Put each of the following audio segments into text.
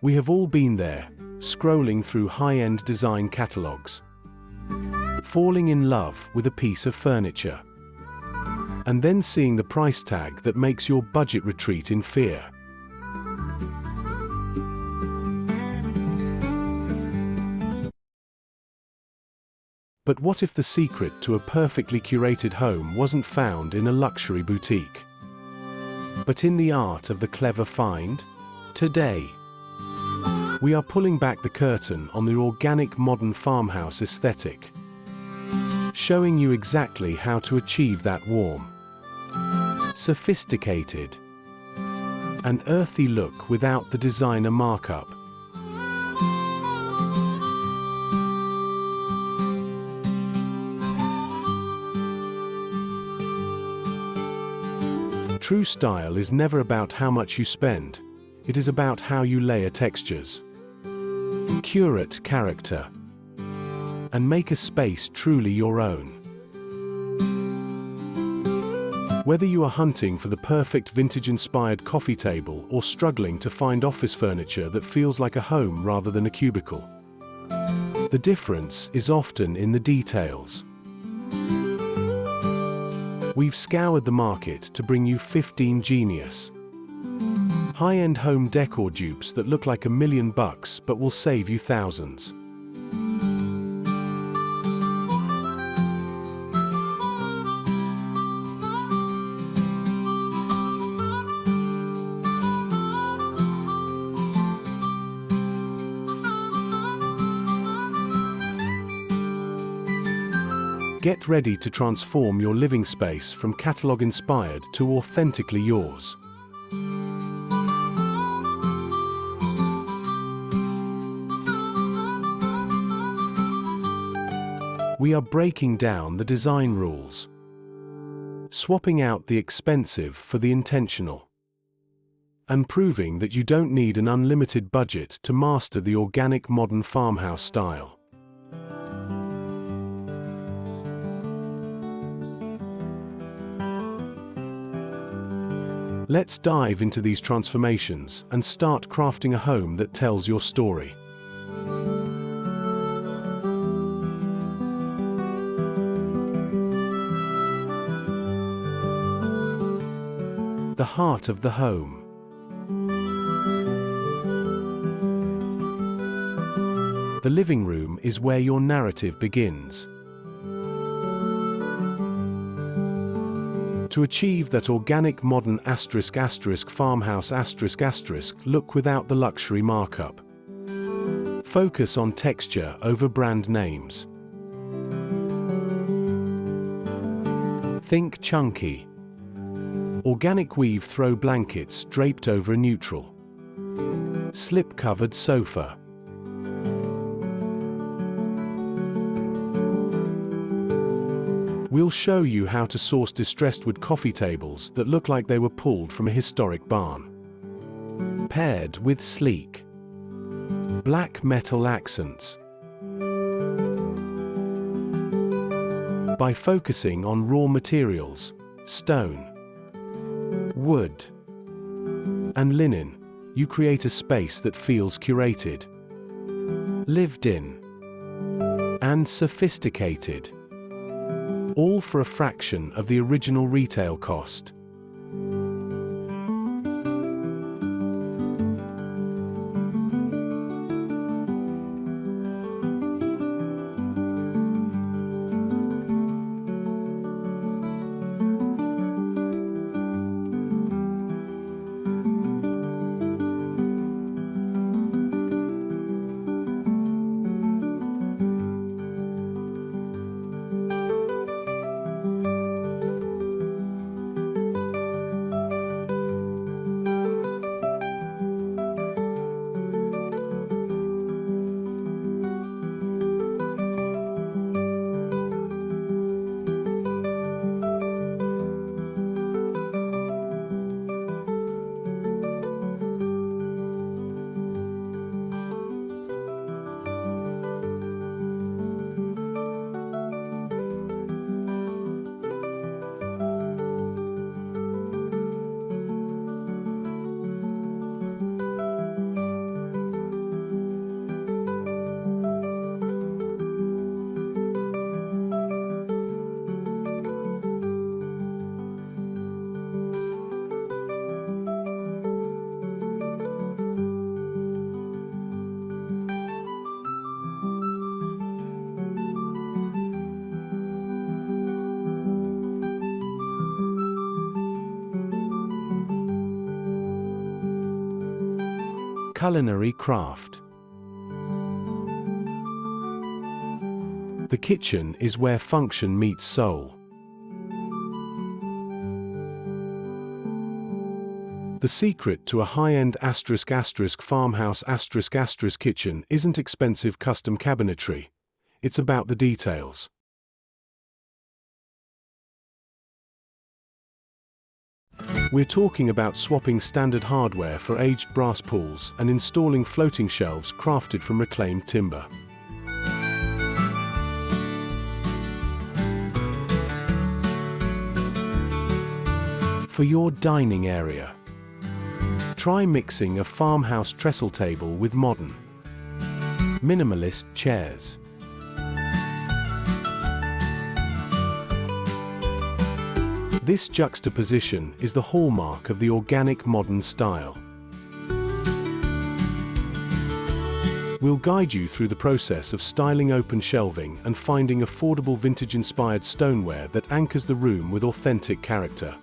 We have all been there, scrolling through high-end design catalogs, falling in love with a piece of furniture, and then seeing the price tag that makes your budget retreat in fear. But what if the secret to a perfectly curated home wasn't found in a luxury boutique, but in the art of the clever find? Today, we are pulling back the curtain on the organic modern farmhouse aesthetic, showing you exactly how to achieve that warm, sophisticated, and earthy look without the designer markup. True style is never about how much you spend, it is about how you layer textures, curate character, and make a space truly your own. Whether you are hunting for the perfect vintage-inspired coffee table or struggling to find office furniture that feels like a home rather than a cubicle, the difference is often in the details. We've scoured the market to bring you 15 genius, high-end home decor dupes that look like $1 million but will save you thousands. Get ready to transform your living space from catalog-inspired to authentically yours. We are breaking down the design rules, swapping out the expensive for the intentional, and proving that you don't need an unlimited budget to master the organic modern farmhouse style. Let's dive into these transformations and start crafting a home that tells your story. The heart of the home. The living room is where your narrative begins. To achieve that organic modern farmhouse look without the luxury markup. Focus on texture over brand names. Think chunky. Organic weave throw blankets draped over a neutral, slip-covered sofa. We'll show you how to source distressed wood coffee tables that look like they were pulled from a historic barn, paired with sleek, black metal accents. By focusing on raw materials, stone, wood, and linen, you create a space that feels curated, lived in, and sophisticated. All for a fraction of the original retail cost. culinary craft. The kitchen is where function meets soul. The secret to a high-end farmhouse kitchen isn't expensive custom cabinetry. It's about the details. We're talking about swapping standard hardware for aged brass pools and installing floating shelves crafted from reclaimed timber. For your dining area, try mixing a farmhouse trestle table with modern, minimalist chairs. This juxtaposition is the hallmark of the organic modern style. We'll guide you through the process of styling open shelving and finding affordable vintage-inspired stoneware that anchors the room with authentic character.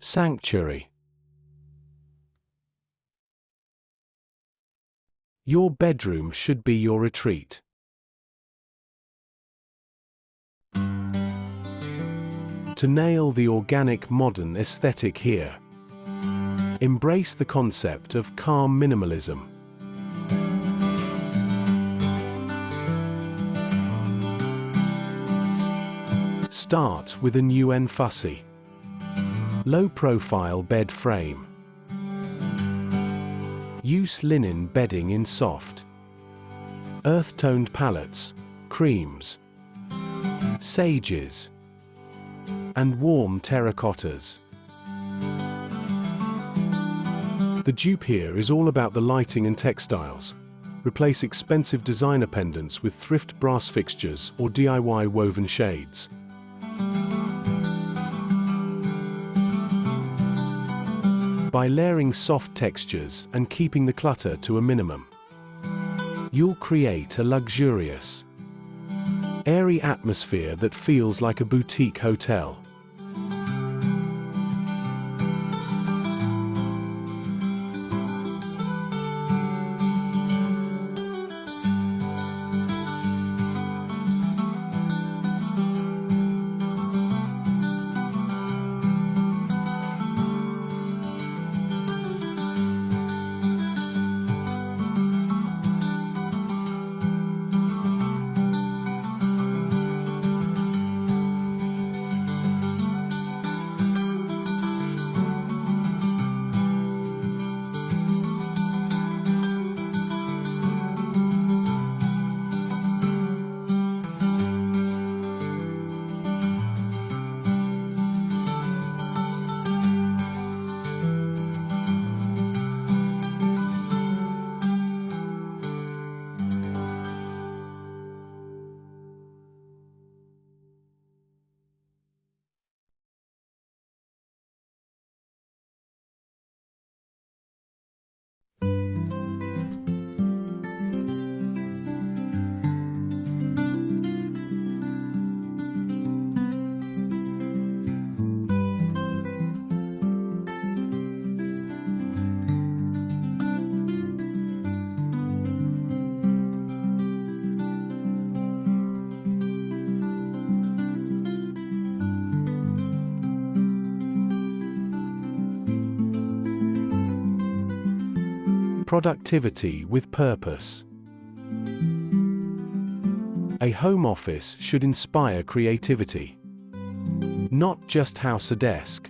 Sanctuary. Your bedroom should be your retreat. To nail the organic modern aesthetic here, embrace the concept of calm minimalism. Start with a new and fussy, low-profile bed frame. Use linen bedding in soft, earth-toned palettes, creams, sages, and warm terracottas. The dupe here is all about the lighting and textiles. Replace expensive designer pendants with thrift brass fixtures or DIY woven shades. By layering soft textures and keeping the clutter to a minimum, you'll create a luxurious, airy atmosphere that feels like a boutique hotel. Productivity with purpose. A home office should inspire creativity, not just house a desk.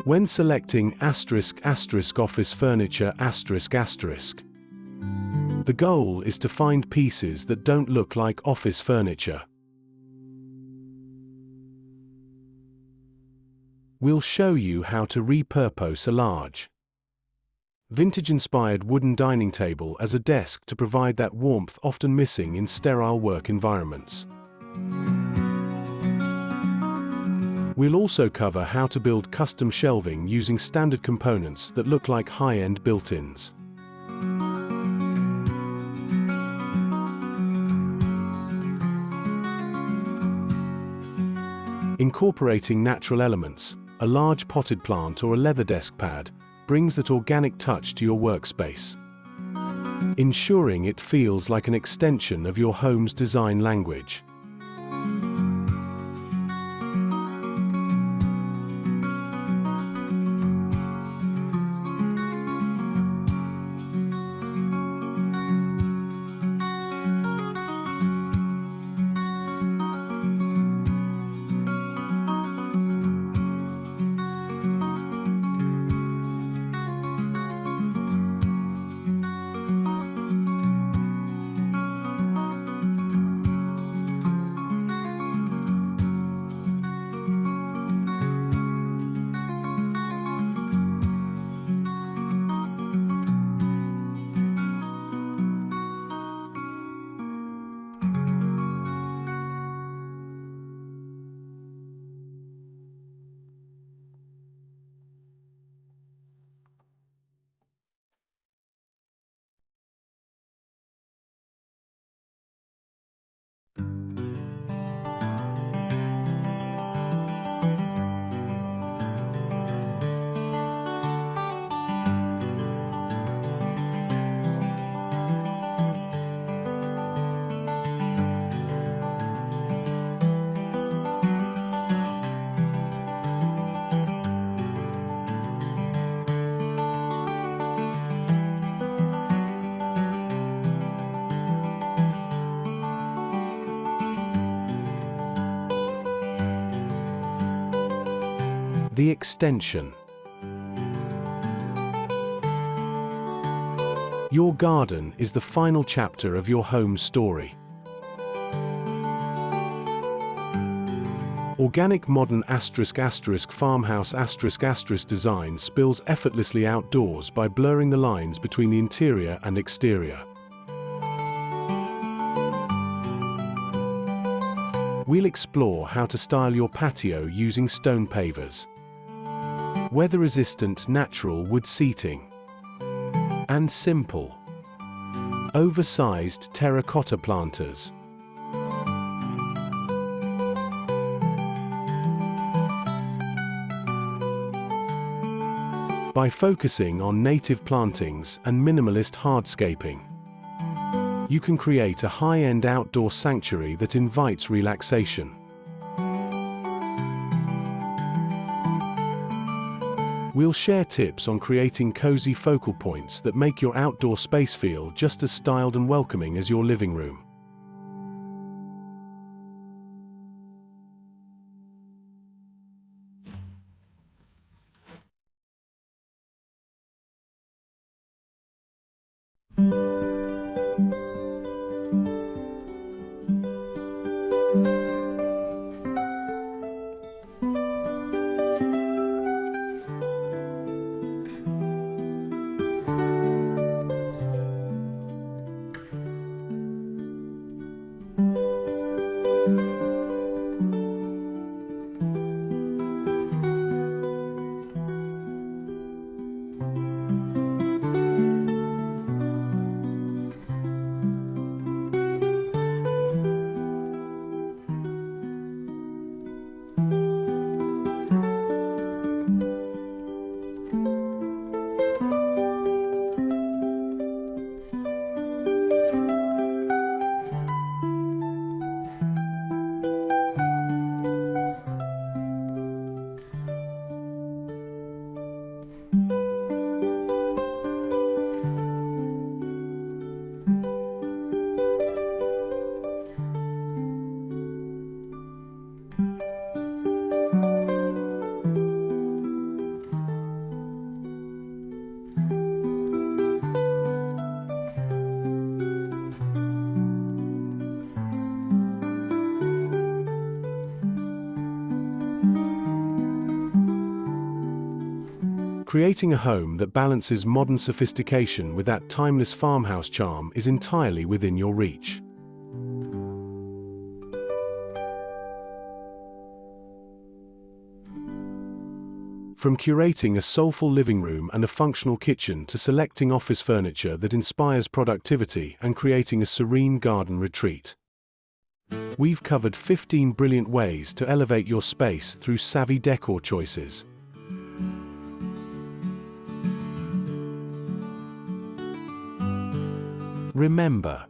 When selecting **office furniture**, the goal is to find pieces that don't look like office furniture. We'll show you how to repurpose a large, vintage-inspired wooden dining table as a desk to provide that warmth often missing in sterile work environments. We'll also cover how to build custom shelving using standard components that look like high-end built-ins. Incorporating natural elements, a large potted plant or a leather desk pad, brings that organic touch to your workspace, ensuring it feels like an extension of your home's design language. The extension. Your garden is the final chapter of your home's story. Organic Modern Farmhouse design spills effortlessly outdoors by blurring the lines between the interior and exterior. We'll explore how to style your patio using stone pavers, weather-resistant natural wood seating, and simple, oversized terracotta planters. By focusing on native plantings and minimalist hardscaping, you can create a high-end outdoor sanctuary that invites relaxation. We'll share tips on creating cozy focal points that make your outdoor space feel just as styled and welcoming as your living room. Creating a home that balances modern sophistication with that timeless farmhouse charm is entirely within your reach. From curating a soulful living room and a functional kitchen to selecting office furniture that inspires productivity and creating a serene garden retreat, we've covered 15 brilliant ways to elevate your space through savvy decor choices. Remember,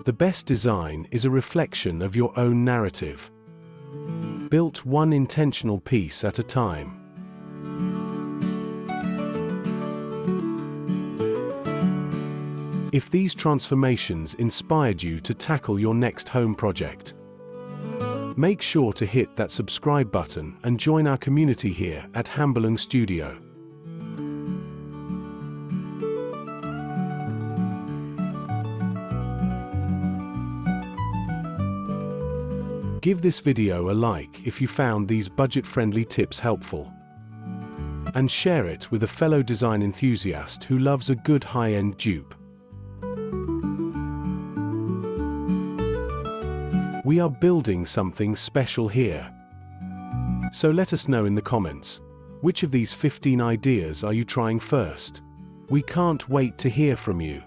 the best design is a reflection of your own narrative, built one intentional piece at a time. If these transformations inspired you to tackle your next home project, make sure to hit that subscribe button and join our community here at Hambalung Studio. Give this video a like if you found these budget-friendly tips helpful, and share it with a fellow design enthusiast who loves a good high-end dupe. We are building something special here. So let us know in the comments, which of these 15 ideas are you trying first? We can't wait to hear from you.